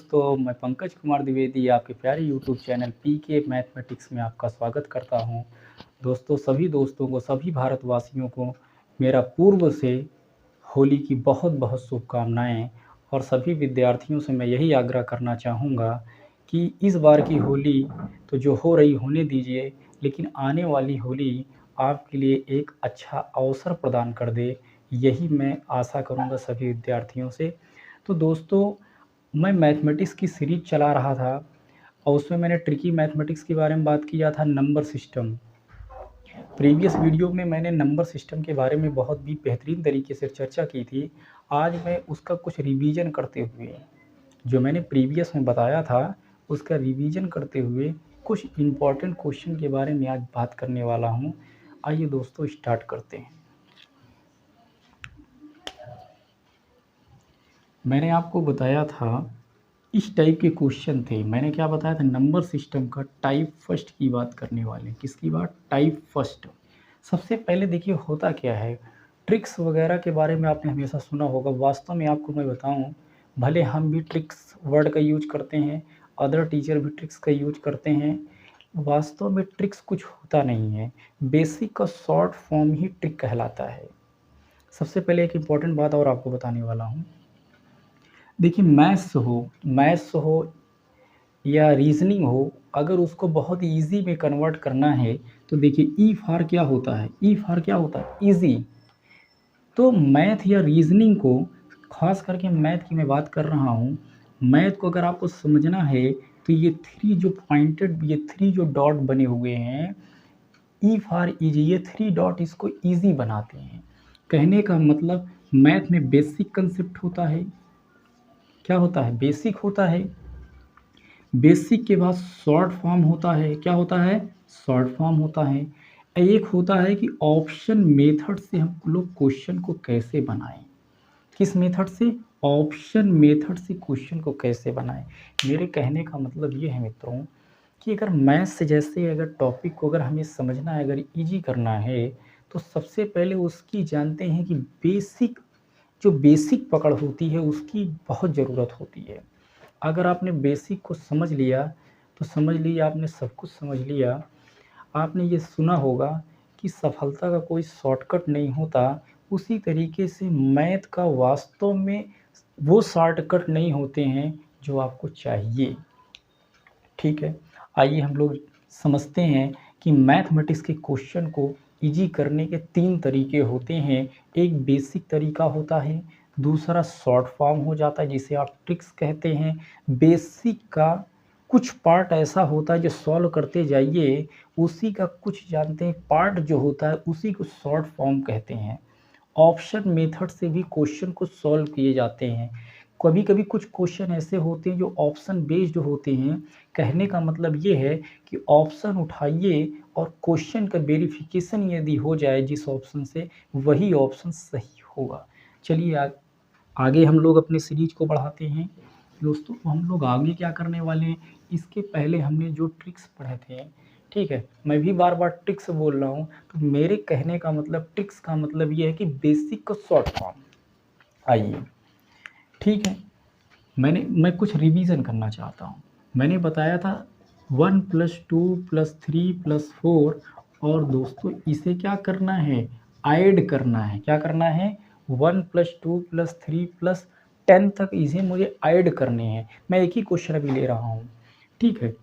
दोस्तों, मैं पंकज कुमार द्विवेदी आपके प्यारे यूट्यूब चैनल पीके मैथमेटिक्स में आपका स्वागत करता हूं। दोस्तों, सभी दोस्तों को, सभी भारतवासियों को मेरा पूर्व से होली की बहुत बहुत शुभकामनाएं। और सभी विद्यार्थियों से मैं यही आग्रह करना चाहूँगा कि इस बार की होली तो जो हो रही होने दीजिए, लेकिन आने वाली होली आपके लिए एक अच्छा अवसर प्रदान कर दे, यही मैं आशा करूँगा सभी विद्यार्थियों से। तो दोस्तों, मैं मैथमेटिक्स की सीरीज चला रहा था और उसमें मैंने ट्रिकी मैथमेटिक्स के बारे में बात किया था, नंबर सिस्टम। प्रीवियस वीडियो में मैंने नंबर सिस्टम के बारे में बहुत भी बेहतरीन तरीके से चर्चा की थी। आज मैं उसका कुछ रिवीजन करते हुए, जो मैंने प्रीवियस में बताया था उसका रिवीजन करते हुए कुछ इम्पॉर्टेंट क्वेश्चन के बारे में आज बात करने वाला हूँ। आइए दोस्तों, स्टार्ट करते हैं। मैंने आपको बताया था इस टाइप के क्वेश्चन थे। मैंने क्या बताया था, नंबर सिस्टम का टाइप फर्स्ट की बात करने वाले। किसकी बात? Type first. सबसे पहले देखिए होता क्या है, ट्रिक्स वगैरह के बारे में आपने हमेशा सुना होगा। वास्तव में आपको मैं बताऊं, भले हम भी ट्रिक्स वर्ड का यूज करते हैं, अदर टीचर भी ट्रिक्स का यूज करते हैं, वास्तव में ट्रिक्स कुछ होता नहीं है। बेसिक का शॉर्ट फॉर्म ही ट्रिक कहलाता है। सबसे पहले एक इम्पॉर्टेंट बात और आपको बताने वाला हूँ। देखिए, मैथ्स हो या रीजनिंग हो, अगर उसको बहुत इजी में कन्वर्ट करना है तो देखिए ई फॉर क्या होता है? ई फॉर क्या होता है? इजी। तो मैथ या रीजनिंग को, खास करके मैथ की मैं बात कर रहा हूँ, मैथ को अगर आपको समझना है तो ये थ्री जो डॉट बने हुए हैं, ई फॉर इजी, ये थ्री डॉट इसको इजी बनाते हैं। कहने का मतलब मैथ में बेसिक कंसेप्ट होता है। क्या होता है? बेसिक होता है। बेसिक के बाद शॉर्ट फॉर्म होता है। क्या होता है? शॉर्ट फॉर्म होता है। एक होता है कि ऑप्शन मेथड से हम लोग क्वेश्चन को कैसे बनाएं। किस मेथड से? ऑप्शन मेथड से क्वेश्चन को कैसे बनाएं। मेरे कहने का मतलब ये है मित्रों कि अगर मैथ्स से जैसे अगर टॉपिक को अगर हमें समझना है, अगर इजी करना है, तो सबसे पहले उसकी जानते हैं कि बेसिक पकड़ होती है उसकी बहुत ज़रूरत होती है। अगर आपने बेसिक को समझ लिया तो समझ लिया आपने सब कुछ समझ लिया। आपने ये सुना होगा कि सफलता का कोई शॉर्टकट नहीं होता। उसी तरीके से मैथ का वास्तव में वो शॉर्टकट नहीं होते हैं जो आपको चाहिए। ठीक है, आइए हम लोग समझते हैं कि मैथमेटिक्स के क्वेश्चन को इजी करने के तीन तरीके होते हैं। एक बेसिक तरीका होता है, दूसरा शॉर्ट फॉर्म हो जाता है जिसे आप ट्रिक्स कहते हैं। बेसिक का कुछ पार्ट ऐसा होता है जो सॉल्व करते जाइए, उसी का कुछ जानते हैं पार्ट जो होता है उसी को शॉर्ट फॉर्म कहते हैं। ऑप्शन मेथड से भी क्वेश्चन को सॉल्व किए जाते हैं। कभी कभी कुछ क्वेश्चन ऐसे होते हैं जो ऑप्शन बेस्ड होते हैं। कहने का मतलब ये है कि ऑप्शन उठाइए और क्वेश्चन का वेरिफिकेशन यदि हो जाए जिस ऑप्शन से, वही ऑप्शन सही होगा। चलिए आगे हम लोग अपने सीरीज को बढ़ाते हैं। दोस्तों, हम लोग आगे क्या करने वाले हैं, इसके पहले हमने जो ट्रिक्स पढ़े थे, ठीक है, मैं भी बार बार ट्रिक्स बोल रहा हूँ, तो मेरे कहने का मतलब ट्रिक्स का मतलब ये है कि बेसिक का शॉर्ट फॉर्म। आइए, ठीक है, मैं कुछ रिवीजन करना चाहता हूँ। मैंने बताया था 1+2+3+4, और दोस्तों इसे क्या करना है? ऐड करना है। क्या करना है? 1+2+3+10 तक इसे मुझे ऐड करने हैं। मैं एक ही क्वेश्चन अभी ले रहा हूँ, ठीक है।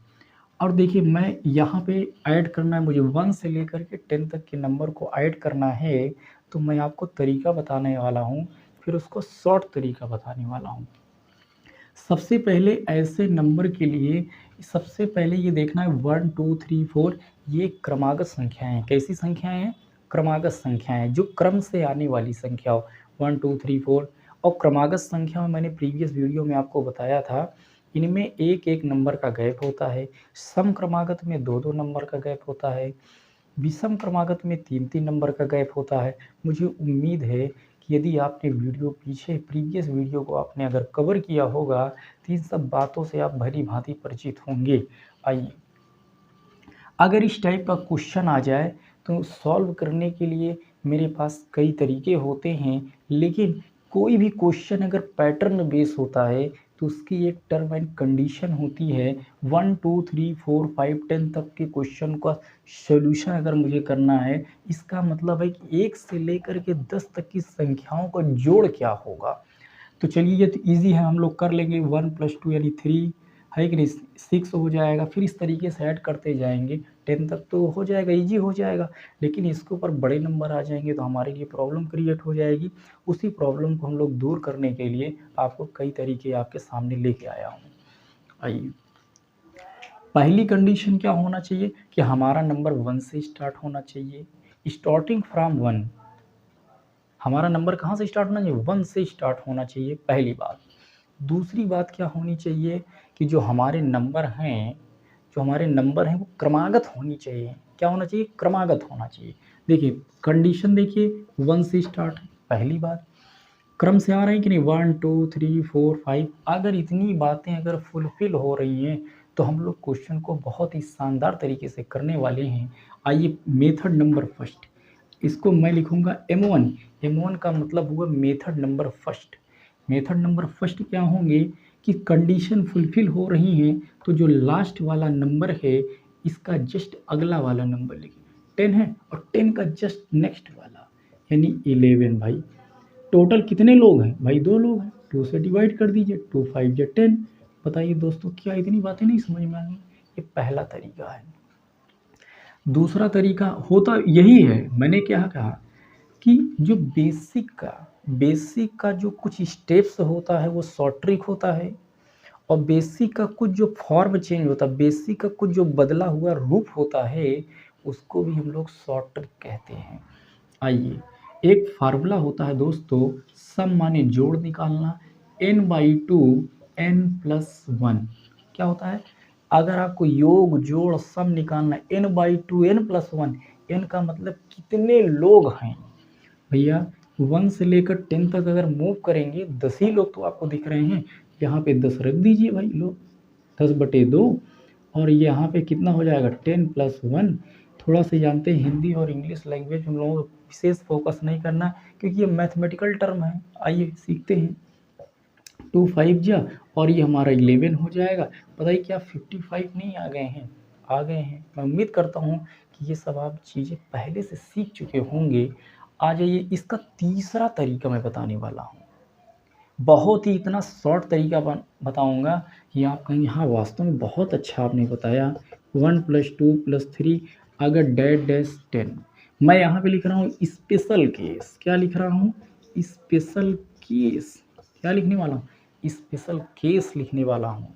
और देखिए, मैं यहाँ पे ऐड करना है मुझे 1 से लेकर के 10 तक के नंबर को ऐड करना है। तो मैं आपको तरीका बताने वाला हूँ, फिर उसको शॉर्ट तरीका बताने वाला हूँ। सबसे पहले ऐसे नंबर के लिए सबसे पहले ये देखना है 1 2 3 4, ये क्रमागत संख्याएं हैं। कैसी संख्याएं हैं? क्रमागत संख्याएं, जो क्रम से आने वाली संख्या हो। 1 2 3 4। और क्रमागत संख्या में मैंने प्रीवियस वीडियो में आपको बताया था, इनमें एक एक नंबर का गैप होता है। सम क्रमागत में दो दो नंबर का गैप होता है। विषम क्रमागत में तीन तीन नंबर का गैप होता है। मुझे उम्मीद है कि यदि आपने प्रीवियस वीडियो को आपने अगर कवर किया होगा तो इन सब बातों से आप भली भांति परिचित होंगे। आइए, अगर इस टाइप का क्वेश्चन आ जाए तो सॉल्व करने के लिए मेरे पास कई तरीके होते हैं, लेकिन कोई भी क्वेश्चन अगर पैटर्न बेस होता है, तो उसकी एक टर्म एंड कंडीशन होती है 1 2 3 4 5 10 तक के क्वेश्चन का सॉल्यूशन अगर मुझे करना है, इसका मतलब है कि 1 से लेकर के 10 तक की संख्याओं का जोड़ क्या होगा। तो चलिए ये तो ईजी है, हम लोग कर लेंगे। 1 + 2 यानी 3 है कि नहीं, 6 हो जाएगा। फिर इस तरीके से ऐड करते जाएंगे, 10 तक तो हो जाएगा, ईजी हो जाएगा। लेकिन इसके ऊपर बड़े नंबर आ जाएंगे तो हमारे लिए प्रॉब्लम क्रिएट हो जाएगी। उसी प्रॉब्लम को हम लोग दूर करने के लिए आपको कई तरीके आपके सामने लेके आया हूँ। आइए, पहली कंडीशन क्या होना चाहिए कि हमारा नंबर 1 से स्टार्ट होना चाहिए। स्टार्टिंग फ्रॉम 1, हमारा नंबर कहाँ से स्टार्ट होना चाहिए, 1 से स्टार्ट होना चाहिए, पहली बात। दूसरी बात क्या होनी चाहिए कि जो हमारे नंबर हैं वो क्रमागत होनी चाहिए। क्या होना चाहिए, क्रमागत होना चाहिए। देखिए कंडीशन, देखिए 1 से स्टार्ट है, पहली बात। क्रम से आ रहे हैं कि नहीं, 1 2 3 4 5। अगर इतनी बातें अगर फुलफिल हो रही हैं तो हम लोग क्वेश्चन को बहुत ही शानदार तरीके से करने वाले हैं। आइए, मेथड नंबर फर्स्ट, इसको मैं लिखूंगा M1। M1 का मतलब हुआ method number first. Method number first क्या होंगे कि कंडीशन फुलफिल हो रही हैं तो जो लास्ट वाला नंबर है इसका जस्ट अगला वाला नंबर लिखें। 10 है और 10 का जस्ट नेक्स्ट वाला यानी 11। भाई टोटल कितने लोग हैं, भाई 2 लोग हैं, 2 से डिवाइड कर दीजिए, 2 5 जा 10। बताइए दोस्तों, क्या इतनी बातें नहीं समझ में आ गई। ये पहला तरीका है। दूसरा तरीका होता यही है, मैंने क्या कहा कि जो बेसिक का जो कुछ स्टेप्स होता है वो शॉर्ट ट्रिक होता है, और बेसिक का कुछ जो फॉर्म चेंज होता है, बेसिक का कुछ जो बदला हुआ रूप होता है, उसको भी हम लोग शॉर्ट ट्रिक कहते हैं। आइए, एक फार्मूला होता है दोस्तों, सम माने जोड़ निकालना, n/2 n+1। क्या होता है, अगर आपको योग जोड़ सम निकालना है, n/2 n+1, n का मतलब कितने लोग हैं। भैया 1 से लेकर 10 तक अगर मूव करेंगे 10 ही लोग तो आपको दिख रहे हैं। यहाँ पे 10 रख दीजिए भाई, लो 10/2, और यहाँ पे कितना हो जाएगा 10+1। थोड़ा सा जानते हैं हिंदी और इंग्लिश लैंग्वेज हम लोगों को विशेष फोकस नहीं करना क्योंकि ये मैथमेटिकल टर्म है। आइए सीखते हैं। 2 5 जा और ये हमारा 11 हो जाएगा। बताइए क्या 55 नहीं आ गए हैं, आ गए हैं। मैं उम्मीद करता हूँ कि ये सब आप चीज़ें पहले से सीख चुके होंगे। आ जाइए, इसका तीसरा तरीका मैं बताने वाला हूँ। बहुत ही इतना शॉर्ट तरीका बताऊंगा कि आप कहेंगे हाँ वास्तव में बहुत अच्छा आपने बताया। 1 + 2 + 3 अगर -10। मैं यहाँ पे लिख रहा हूँ स्पेशल केस। क्या लिख रहा हूँ, स्पेशल केस। क्या लिखने वाला हूँ, स्पेशल केस लिखने वाला हूँ।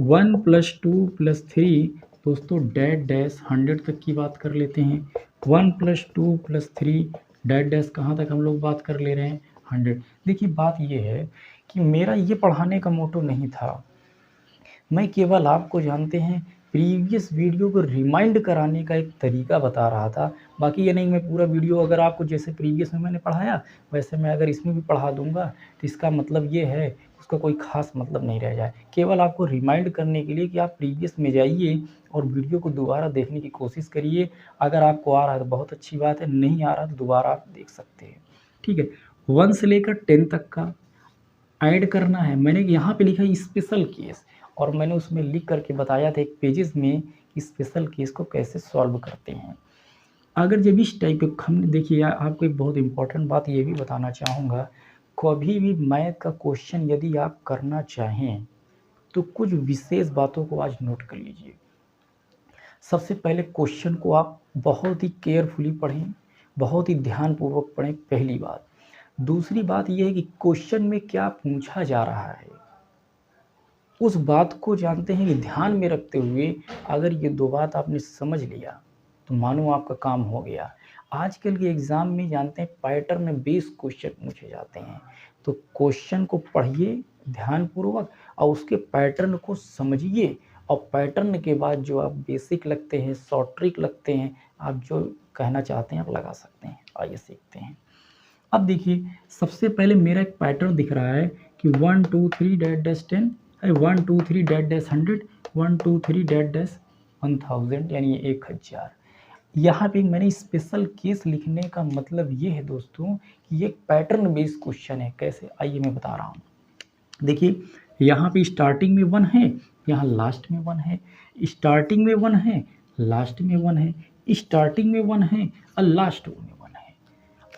1 + 2 + 3 दोस्तों डैश 100 तक की बात कर लेते हैं। 1 + 2 + 3 डैश कहाँ तक हम लोग बात कर ले रहे हैं, 100। देखिए बात ये है कि मेरा ये पढ़ाने का मोटो नहीं था, मैं केवल आपको जानते हैं प्रीवियस वीडियो को रिमाइंड कराने का एक तरीका बता रहा था। बाकी ये नहीं मैं पूरा वीडियो अगर आपको जैसे प्रीवियस में मैंने पढ़ाया वैसे मैं अगर इसमें भी पढ़ा दूंगा तो इसका मतलब ये है, उसका कोई ख़ास मतलब नहीं रह जाए। केवल आपको रिमाइंड करने के लिए कि आप प्रीवियस में जाइए और वीडियो को दोबारा देखने की कोशिश करिए। अगर आपको आ रहा है तो बहुत अच्छी बात है, नहीं आ रहा तो दोबारा आप देख सकते हैं। ठीक है, 1 से लेकर 10 तक का ऐड करना है। मैंने यहाँ पे लिखा है स्पेशल केस, और मैंने उसमें लिख करके बताया था एक पेजेस में कि स्पेशल केस को कैसे सॉल्व करते हैं। अगर जब इस टाइप के हमने देखिए आपको एक बहुत इंपॉर्टेंट बात ये भी बताना चाहूँगा, कभी भी मैथ का क्वेश्चन यदि आप करना चाहें तो कुछ विशेष बातों को आज नोट कर लीजिए। सबसे पहले क्वेश्चन को आप बहुत ही केयरफुली पढ़ें, बहुत ही ध्यानपूर्वक पढ़ें, पहली बात। दूसरी बात यह है कि क्वेश्चन में क्या पूछा जा रहा है उस बात को जानते हैं कि ध्यान में रखते हुए अगर ये 2 बात आपने समझ लिया तो मानो आपका काम हो गया। आजकल के एग्ज़ाम में जानते हैं पैटर्न बेस्ड क्वेश्चन पूछे जाते हैं, तो क्वेश्चन को पढ़िए ध्यानपूर्वक और उसके पैटर्न को समझिए, और पैटर्न के बाद जो आप बेसिक लगते हैं, शॉर्ट ट्रिक लगते हैं, आप जो कहना चाहते हैं आप लगा सकते हैं। आइए सीखते हैं। अब देखिए सबसे पहले मेरा एक पैटर्न दिख रहा है कि 1 2 3 डैश 10, 1 2 3 डैश 100, 1 2 3 डैश 1000 यानी 1000। यहाँ पे मैंने स्पेशल केस लिखने का मतलब ये है दोस्तों कि ये पैटर्न बेस्ड क्वेश्चन है। कैसे, आइए मैं बता रहा हूँ। देखिए यहाँ पे स्टार्टिंग में 1 है, यहाँ लास्ट में 1 है, स्टार्टिंग में 1 है, लास्ट में 1 है, स्टार्टिंग में 1 है और लास्ट में 1 है।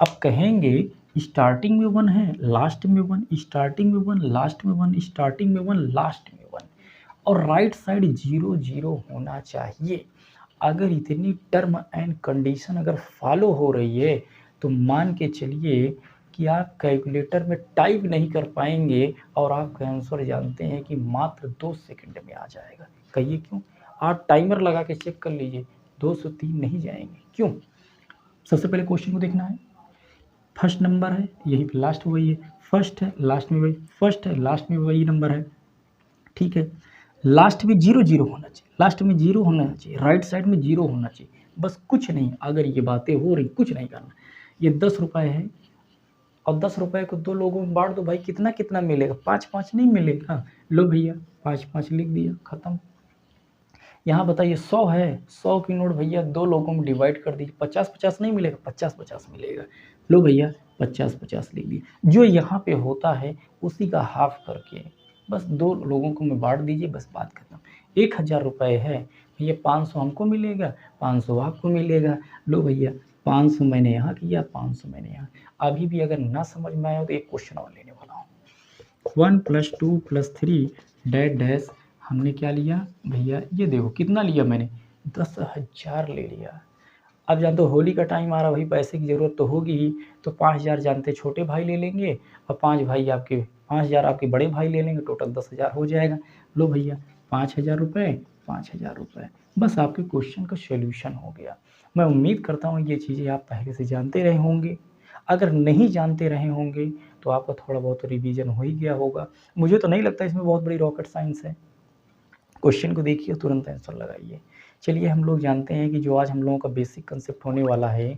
अब कहेंगे स्टार्टिंग में 1 है, लास्ट में 1, स्टार्टिंग में 1, लास्ट में 1, स्टार्टिंग में 1, लास्ट में 1 और राइट साइड 0 0 होना चाहिए। अगर इतनी टर्म एंड कंडीशन अगर फॉलो हो रही है तो मान के चलिए कि आप कैलकुलेटर में टाइप नहीं कर पाएंगे और आपका आंसर जानते हैं कि मात्र 2 सेकंड में आ जाएगा। कहिए क्यों? आप टाइमर लगा के चेक कर लीजिए, 203 नहीं जाएंगे। क्यों? सबसे पहले क्वेश्चन को देखना है, फर्स्ट नंबर है, यही पे लास्ट वही है, फर्स्ट है लास्ट में वही, फर्स्ट है लास्ट में वही नंबर है, ठीक है। लास्ट में 0 0 होना चाहिए, लास्ट में 0 होना चाहिए, राइट साइड में 0 होना चाहिए, बस कुछ नहीं। अगर ये बातें हो रही, कुछ नहीं करना। ये 10 रुपये है और 10 रुपये को 2 लोगों में बांट दो भाई, कितना कितना मिलेगा? 5 5 नहीं मिलेगा। लो भैया 5 5 लिख दिया, खत्म। यहाँ बताइए 100 है, 100 की नोट भैया 2 लोगों में डिवाइड कर दीजिए, 50 50 नहीं मिलेगा, 50 50 मिलेगा। लो भैया 50 50 लिख दिया। जो यहाँ पे होता है उसी का हाफ करके बस 2 लोगों को में बांट दीजिए, बस बात खत्म। 1000 रुपये है भैया, 500 हमको मिलेगा, 500 आपको मिलेगा। लो भैया 500 मैंने यहाँ किया, 500 मैंने यहाँ। अभी भी अगर ना समझ में आया तो एक क्वेश्चन और लेने वाला हूँ। 1 + 2 + 3 डैश डैश, हमने क्या लिया भैया? ये देखो कितना लिया मैंने, 10,000 ले लिया। अब जानते हो होली का टाइम आ रहा, भाई पैसे की ज़रूरत तो होगी ही, तो 5,000 जानते छोटे भाई ले लेंगे और 5,000 आपके बड़े भाई ले लेंगे, टोटल 10,000 हो जाएगा। लो भैया 5,000 रुपये, 5,000 रुपये, बस आपके क्वेश्चन का सॉल्यूशन हो गया। मैं उम्मीद करता हूँ ये चीज़ें आप पहले से जानते रहे होंगे। अगर नहीं जानते रहे होंगे तो आपका थोड़ा बहुत रिवीजन हो ही गया होगा। मुझे तो नहीं लगता इसमें बहुत बड़ी रॉकेट साइंस है। क्वेश्चन को देखिए, तुरंत आंसर लगाइए। चलिए हम लोग जानते हैं कि जो आज हम लोगों का बेसिक कंसेप्ट होने वाला है,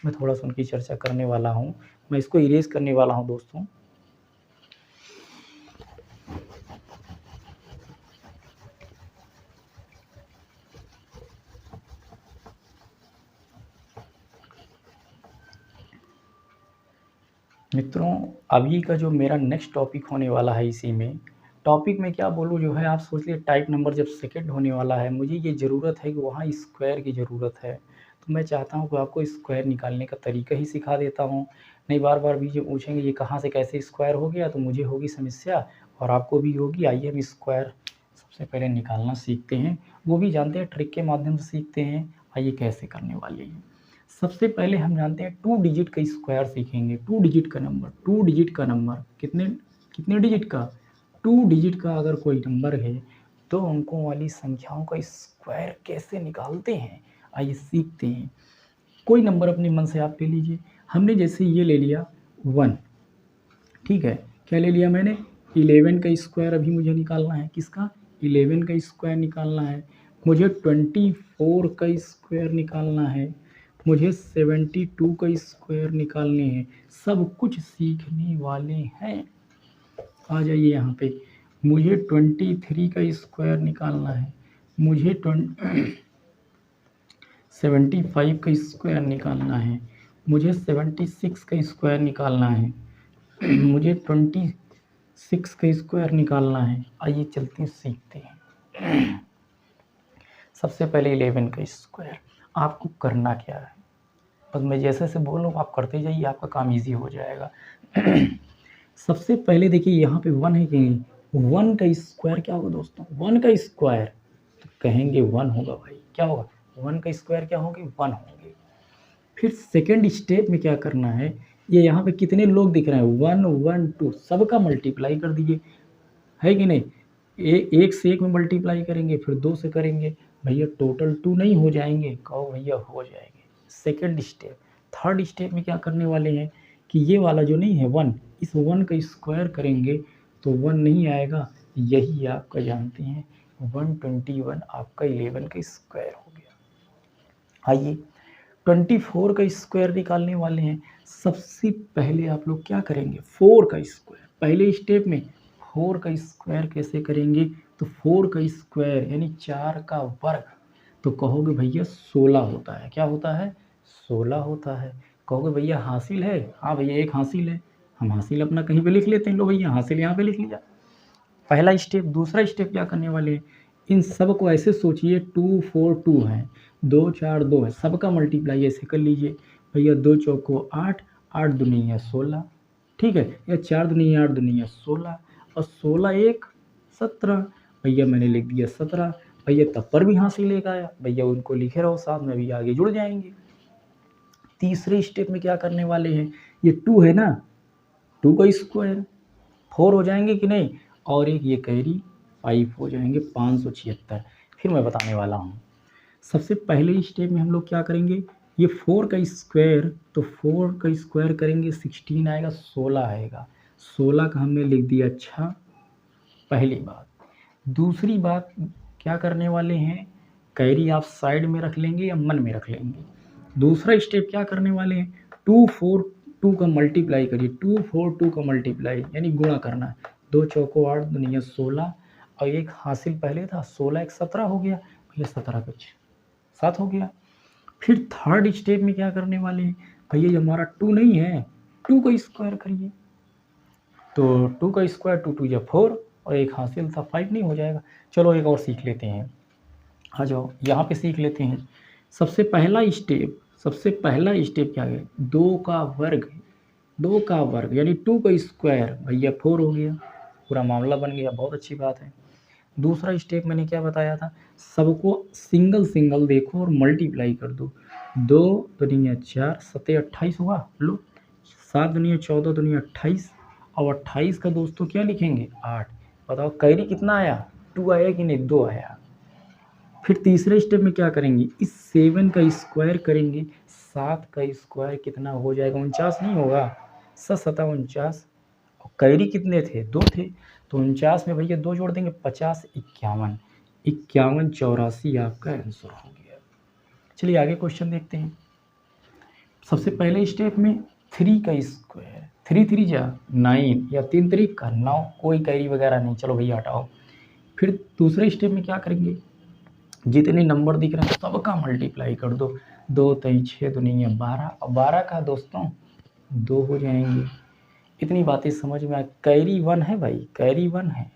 मैं थोड़ा सा उनकी चर्चा करने वाला हूँ। मैं इसको इरेज करने वाला हूँ दोस्तों। मित्रों अभी का जो मेरा नेक्स्ट टॉपिक होने वाला है, इसी में टॉपिक में क्या बोलूँ, जो है आप सोच लिए टाइप नंबर जब सेकंड होने वाला है, मुझे ये ज़रूरत है कि वहाँ स्क्वायर की ज़रूरत है। तो मैं चाहता हूँ कि आपको स्क्वायर निकालने का तरीका ही सिखा देता हूँ। नहीं बार बार भी जो पूछेंगे ये कहाँ से कैसे स्क्वायर हो गया, तो मुझे होगी समस्या और आपको भी होगी। आइए हम स्क्वायर सबसे पहले निकालना सीखते हैं, वो भी जानते हैं ट्रिक के माध्यम से सीखते हैं। आइए कैसे करने वाले हैं। सबसे पहले हम जानते हैं 2 डिजिट का स्क्वायर सीखेंगे। 2 डिजिट का नंबर, 2 डिजिट का नंबर कितने कितने डिजिट का? 2 डिजिट का अगर कोई नंबर है तो अंकों वाली संख्याओं का स्क्वायर कैसे निकालते हैं, आइए सीखते हैं। कोई नंबर अपने मन से आप ले लीजिए। हमने जैसे ये ले लिया 1, ठीक है। क्या ले लिया मैंने? 11 का स्क्वायर अभी मुझे निकालना है। किसका? 11 का स्क्वायर निकालना है। मुझे 24 का स्क्वायर निकालना है। मुझे 72 का स्क्वायर निकालने हैं। सब कुछ सीखने वाले हैं। आ जाइए यहाँ पे। मुझे 23 का स्क्वायर निकालना है। मुझे 75 का स्क्वायर निकालना है। मुझे 76 का स्क्वायर निकालना है। मुझे 26 का स्क्वायर निकालना है। आइए चलते हैं सीखते हैं। सबसे पहले 11 का स्क्वायर। आपको करना क्या है, बस मैं जैसे जैसे बोलूँ आप करते जाइए, आपका काम इजी हो जाएगा। सबसे पहले देखिए यहाँ पे 1 है कि नहीं? 1 का स्क्वायर क्या होगा दोस्तों? 1 का स्क्वायर तो कहेंगे 1 होगा भाई। क्या होगा? 1 का स्क्वायर क्या होंगे? 1 होंगे। फिर सेकंड स्टेप में क्या करना है, ये यहाँ पे कितने लोग दिख रहे हैं? 1 1 2, सबका मल्टीप्लाई कर दीजिए, है कि नहीं? एक से एक में मल्टीप्लाई करेंगे, फिर 2 से करेंगे, भैया टोटल 2 नहीं हो जाएंगे? कहो भैया हो जाएंगे। Second step. थर्ड स्टेप में क्या करने वाले हैं कि ये वाला जो नहीं है 1, इस 1 का स्क्वायर करेंगे तो 1 नहीं आएगा, यही आपका जानते हैं 121 आपका 11 का स्क्वायर हो गया। आइए 24 का स्क्वायर निकालने वाले हैं। सबसे पहले आप लोग क्या करेंगे? 4 का स्क्वायर। पहले स्टेप में 4 का स्क्वायर कैसे करेंगे? तो 4 का स्क्वायर यानी 4 का वर्ग, तो कहोगे भैया 16 होता है। क्या होता है? 16 होता है। कहोगे भैया हासिल है? हाँ भैया एक हासिल है। हम हासिल अपना कहीं पे लिख लेते हैं। लो भैया हासिल यहाँ पे लिख लिया। पहला स्टेप। दूसरा स्टेप क्या करने वाले हैं, इन सब को ऐसे सोचिए 2 4 2 है, 2 4 2 है, सबका मल्टीप्लाई ऐसे कर लीजिए भैया, 2 चौको 8, 8 दूनी है 16, ठीक है, या 4 दूनी 8 दूनी 16 और 16 1 17, भैया मैंने लिख दिया 17, भैया तब पर भी हासिल एक आया, भैया उनको लिखे रहो साथ में भी आगे जुड़ जाएंगे। तीसरे स्टेप में क्या करने वाले हैं, ये 2 है ना, 2 का स्क्वायर 4 हो जाएंगे कि नहीं, और एक ये कैरी 5 हो जाएंगे 576। फिर मैं बताने वाला हूँ। सबसे पहले स्टेप में हम लोग क्या करेंगे, ये 4 का स्क्वायर, तो 4 का स्क्वायर करेंगे 16 आएगा, 16 आएगा, 16 का हमने लिख दिया। अच्छा, पहली बात। दूसरी बात क्या करने वाले हैं, कैरी आप साइड में रख लेंगे या मन में रख लेंगे। दूसरा स्टेप क्या करने वाले हैं, 2 4 2 का मल्टीप्लाई करिए, 2 4 2 का मल्टीप्लाई यानी गुणा करना है, 2 चौको 8 दुनिया 16 और एक हासिल पहले था 16 एक 17 हो गया, भैया 17 कुछ 7 हो गया। फिर थर्ड स्टेप में क्या करने वाले हैं, भैया ये हमारा 2 नहीं है, 2 का स्क्वायर करिए, तो 2 का स्क्वायर 2 2 या 4 और एक हासिल था 5 नहीं हो जाएगा। चलो एक और सीख लेते हैं, आ जाओ यहाँ पे सीख लेते हैं। सबसे पहला स्टेप क्या है, 2 का वर्ग, 2 का वर्ग यानी 2 का स्क्वायर, भैया 4 हो गया, पूरा मामला बन गया, बहुत अच्छी बात है। दूसरा स्टेप मैंने क्या बताया था, सबको सिंगल सिंगल देखो और मल्टीप्लाई कर दो, 2 दुनिया 4 7 28 हुआ, लो 7 दुनिया 14 दुनिया 28 और 28 का दोस्तों क्या लिखेंगे 8। बताओ कैरी कितना आया, 2 आया कि नहीं, 2 आया। फिर तीसरे स्टेप में क्या करेंगे, इस 7 का स्क्वायर करेंगे, 7 का स्क्वायर कितना हो जाएगा, 49 नहीं होगा, 7 7 49, और कैरी कितने थे, 2 थे, तो 49 में भैया 2 जोड़ देंगे, 50 51, 51 84 आपका आंसर हो गया। चलिए आगे क्वेश्चन देखते हैं। सबसे पहले स्टेप में 3 का स्क्वायर, 3 3 जा 9 या 3 3 का 9, कोई कैरी वगैरह नहीं, चलो भैया हटाओ। फिर दूसरे स्टेप में क्या करेंगे, जितने नंबर दिख रहे हैं सबका मल्टीप्लाई कर दो, 2 3 6 दुनिया 12 और 12 का दोस्तों 2 हो जाएंगे। इतनी बातें समझ में आ, कैरी 1 है भाई, कैरी 1 है,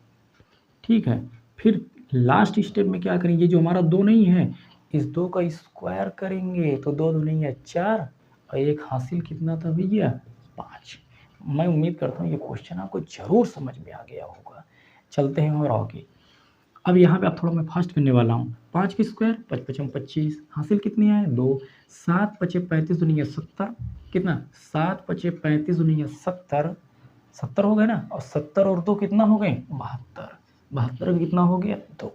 ठीक है। फिर लास्ट स्टेप में क्या करेंगे, जो हमारा 2 नहीं है, इस 2 का स्क्वायर करेंगे, तो 2 नहीं है 4 और एक हासिल कितना था भैया 5। मैं उम्मीद करता हूँ ये क्वेश्चन आपको ज़रूर समझ में आ गया होगा। चलते हैं और आगे। अब यहाँ पे आप थोड़ा मैं फास्ट करने वाला हूँ, 5 का स्क्वायर 5 5 25, हासिल कितनी आए 2, 7 5 35 दुनिया 70, कितना 7 5 35 दुनिया 70, 70 हो गए ना, और 70 और 2 कितना हो गए 72, 72 कितना हो गया 2।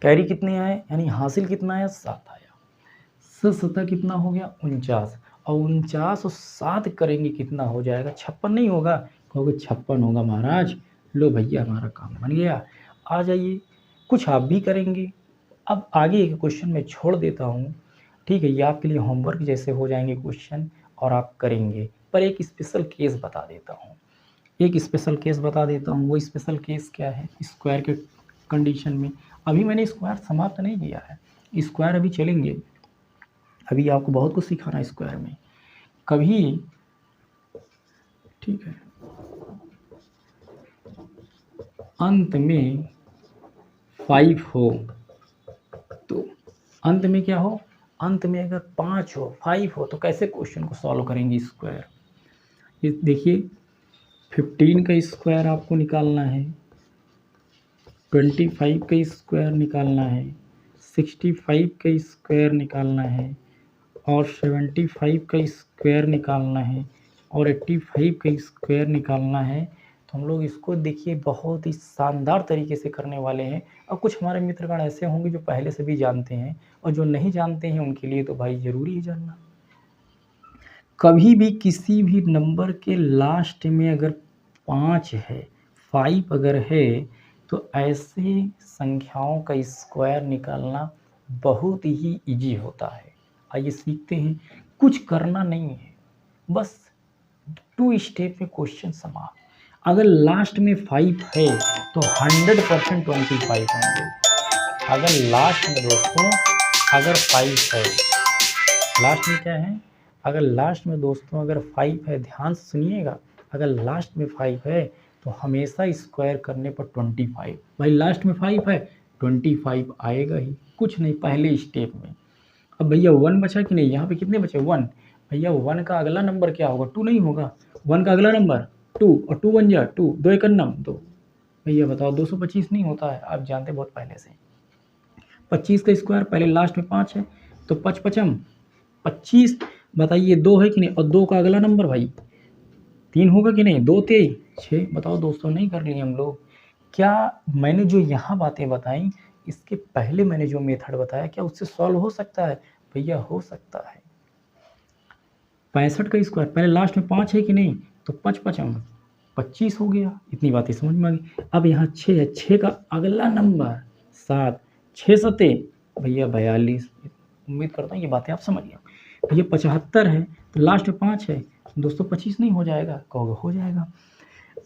कैरी कितने आए यानी हासिल कितना आया 7 आया, 7 कितना हो गया 49, और 49 और 7 करेंगे कितना हो जाएगा 56 नहीं होगा, कहोगे 56 होगा महाराज, लो भैया हमारा काम बन गया। आ जाइए, कुछ आप भी करेंगे। अब आगे एक क्वेश्चन मैं छोड़ देता हूँ, ठीक है, ये आपके लिए होमवर्क जैसे हो जाएंगे क्वेश्चन और आप करेंगे, पर एक स्पेशल केस बता देता हूँ, एक स्पेशल केस बता देता हूँ। वो स्पेशल केस क्या है, स्क्वायर के कंडीशन में, अभी मैंने स्क्वायर समाप्त नहीं किया है, स्क्वायर अभी चलेंगे, अभी आपको बहुत कुछ सिखाना है स्क्वायर में। कभी, ठीक है, अंत में 5 हो, तो अंत में क्या हो, अंत में अगर 5 हो 5 हो तो कैसे क्वेश्चन को सॉल्व करेंगे स्क्वायर। ये देखिए 15 का स्क्वायर आपको निकालना है, 25 का स्क्वायर निकालना है, 65 का स्क्वायर निकालना है, और 75 का स्क्वायर निकालना है, और 85 का स्क्वायर निकालना है। तो हम लोग इसको देखिए बहुत ही शानदार तरीके से करने वाले हैं, और कुछ हमारे मित्रगण ऐसे होंगे जो पहले से भी जानते हैं, और जो नहीं जानते हैं उनके लिए तो भाई ज़रूरी है जानना। कभी भी किसी भी नंबर के लास्ट में अगर 5 है, 5 अगर है, तो ऐसे संख्याओं का स्क्वायर निकालना बहुत ही इजी होता है। आइए सीखते हैं, कुछ करना नहीं है, बस 2 स्टेप में क्वेश्चन समाप्त। अगर लास्ट में 5 है तो 100% 25 होंगे। अगर लास्ट में दोस्तों अगर 5 है, लास्ट में क्या है, अगर लास्ट में दोस्तों अगर 5 है, ध्यान से सुनिएगा, अगर लास्ट में 5 है तो हमेशा स्क्वायर करने पर 25, भाई लास्ट में 5 है 25 आएगा ही, कुछ नहीं पहले स्टेप में। अब भैया 1 बचा कि नहीं, यहाँ पे कितने बचे 1, भैया 1 का अगला नंबर क्या होगा 2 नहीं होगा, 1 का अगला नंबर 2 और 2 1 जा 2, 2 1 2, भैया बताओ 225 नहीं होता है, आप जानते बहुत पहले से। 25 का स्क्वायर पहले लास्ट में 5 है तो 5 पचम 25, बताइए 2 है कि नहीं, और 2 का अगला नंबर भाई 3 होगा कि नहीं, 2 3 6, बताओ दोस्तों नहीं कर लिए हम लोग। क्या मैंने जो यहाँ बातें बताई इसके पहले मैंने जो मेथड बताया क्या उससे सॉल्व हो सकता है, भैया हो सकता है। 65 का स्क्वायर पहले लास्ट में 5 है कि नहीं, तो 5 पचम 25 हो गया, इतनी बातें समझ में आ गई। अब यहाँ 6 है, 6 का अगला नंबर 7, 6 सते भैया 42, उम्मीद करता हूँ ये बातें आप समझ गए। भैया 75 है तो लास्ट में 5 है, दोस्तों 25 नहीं हो जाएगा, कहोगे हो जाएगा।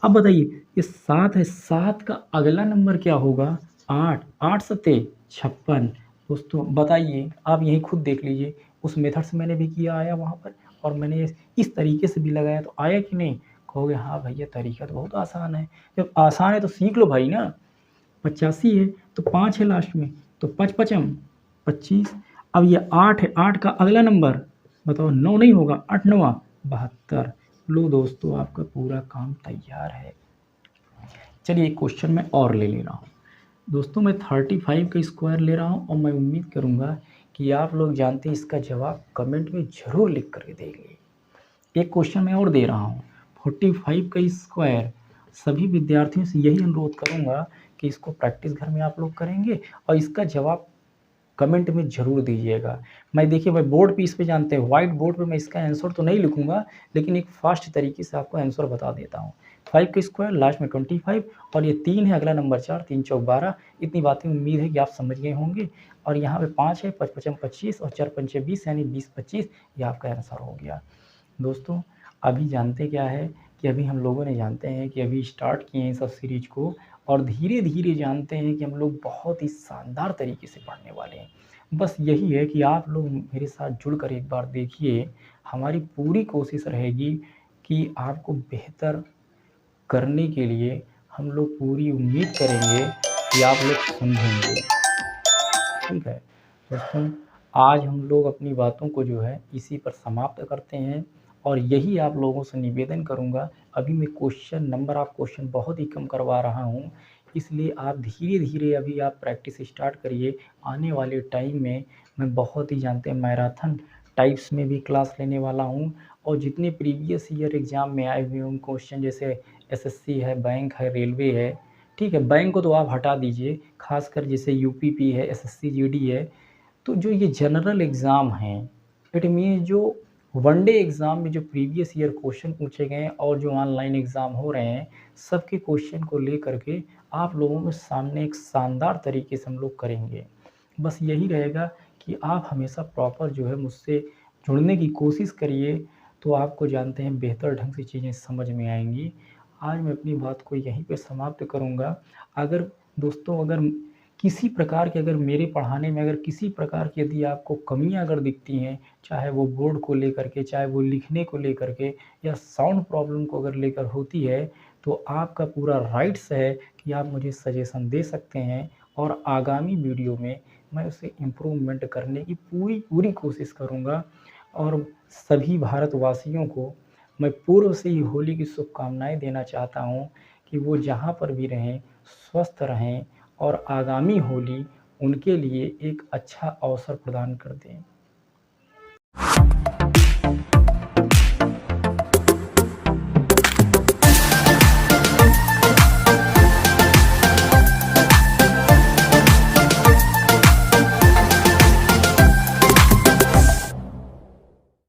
अब बताइए ये 7 है, 7 का अगला नंबर क्या होगा 8, 8 सते 56, दोस्तों बताइए आप यहीं खुद देख लीजिए, उस मेथड से मैंने भी किया आया वहाँ पर, और मैंने इस तरीके से भी लगाया तो आया कि नहीं, कहोगे हाँ भैया तरीका तो बहुत आसान है, जब आसान है तो सीख लो भाई ना। 85 है तो 5 है लास्ट में तो 5 पचम 25, अब ये 8 है, 8 का अगला नंबर बताओ 9 नहीं होगा, 8 9 72, लो दोस्तों आपका पूरा काम तैयार है। चलिए एक क्वेश्चन मैं और ले रहा हूँ दोस्तों, मैं 35 का स्क्वायर ले रहा हूँ और मैं उम्मीद करूँगा कि आप लोग जानते हैं इसका जवाब कमेंट में ज़रूर लिख करके देंगे। एक क्वेश्चन मैं और दे रहा हूँ 45 का स्क्वायर, सभी विद्यार्थियों से यही अनुरोध करूँगा कि इसको प्रैक्टिस घर में आप लोग करेंगे और इसका जवाब कमेंट में ज़रूर दीजिएगा। मैं देखिए भाई बोर्ड पे इस पे जानते हैं व्हाइट बोर्ड पे मैं इसका आंसर तो नहीं लिखूँगा, लेकिन एक फास्ट तरीके से आपको आंसर बता देता हूँ। 5 का स्क्वायर लास्ट में 25 और ये 3 है अगला नंबर 4, 3 चौक 12, इतनी बातें उम्मीद है कि आप समझ गए होंगे। और यहाँ पे 5 है, 5 पचम 25 और 4 पंचे 20 यानी 20 25, ये आपका आंसर हो गया। दोस्तों अभी जानते क्या है कि अभी हम लोगों ने जानते हैं कि अभी स्टार्ट किए हैं इस सब सीरीज को, और धीरे धीरे जानते हैं कि हम लोग बहुत ही शानदार तरीके से पढ़ने वाले हैं। बस यही है कि आप लोग मेरे साथ जुड़कर एक बार देखिए, हमारी पूरी कोशिश रहेगी कि आपको बेहतर करने के लिए हम लोग पूरी उम्मीद करेंगे कि आप लोग समझेंगे। ठीक है दोस्तों, आज हम लोग अपनी बातों को जो है इसी पर समाप्त करते हैं, और यही आप लोगों से निवेदन करूंगा। अभी मैं क्वेश्चन नंबर ऑफ क्वेश्चन बहुत ही कम करवा रहा हूं, इसलिए आप धीरे धीरे अभी आप प्रैक्टिस स्टार्ट करिए। आने वाले टाइम में मैं बहुत ही जानते हैं मैराथन टाइप्स में भी क्लास लेने वाला हूं, और जितने प्रीवियस ईयर एग्ज़ाम में आए हुए उन क्वेश्चन जैसे एसएससी है, बैंक है, रेलवे है, ठीक है बैंक को तो आप हटा दीजिए, खासकर जैसे यूपीपी है, एसएससी जीडी है, तो जो ये जनरल एग्ज़ाम हैं, इट मीन जो वनडे एग्ज़ाम में जो प्रीवियस ईयर क्वेश्चन पूछे गए हैं और जो ऑनलाइन एग्ज़ाम हो रहे हैं, सबके क्वेश्चन को लेकर के आप लोगों के सामने एक शानदार तरीके से हम लोग करेंगे। बस यही रहेगा कि आप हमेशा प्रॉपर जो है मुझसे जुड़ने की कोशिश करिए, तो आपको जानते हैं बेहतर ढंग से चीज़ें समझ में आएंगी। आज मैं अपनी बात को यहीं पे समाप्त करूँगा। अगर दोस्तों अगर किसी प्रकार के अगर मेरे पढ़ाने में अगर किसी प्रकार की यदि आपको कमियां अगर दिखती हैं, चाहे वो बोर्ड को लेकर के, चाहे वो लिखने को लेकर के, या साउंड प्रॉब्लम को अगर लेकर होती है, तो आपका पूरा राइट्स है कि आप मुझे सजेशन दे सकते हैं, और आगामी वीडियो में मैं उसे इम्प्रूवमेंट करने की पूरी पूरी कोशिश करूँगा। और सभी भारतवासियों को मैं पूर्व से ही होली की शुभकामनाएं देना चाहता हूँ कि वो जहाँ पर भी रहें स्वस्थ रहें, और आगामी होली उनके लिए एक अच्छा अवसर प्रदान कर दें।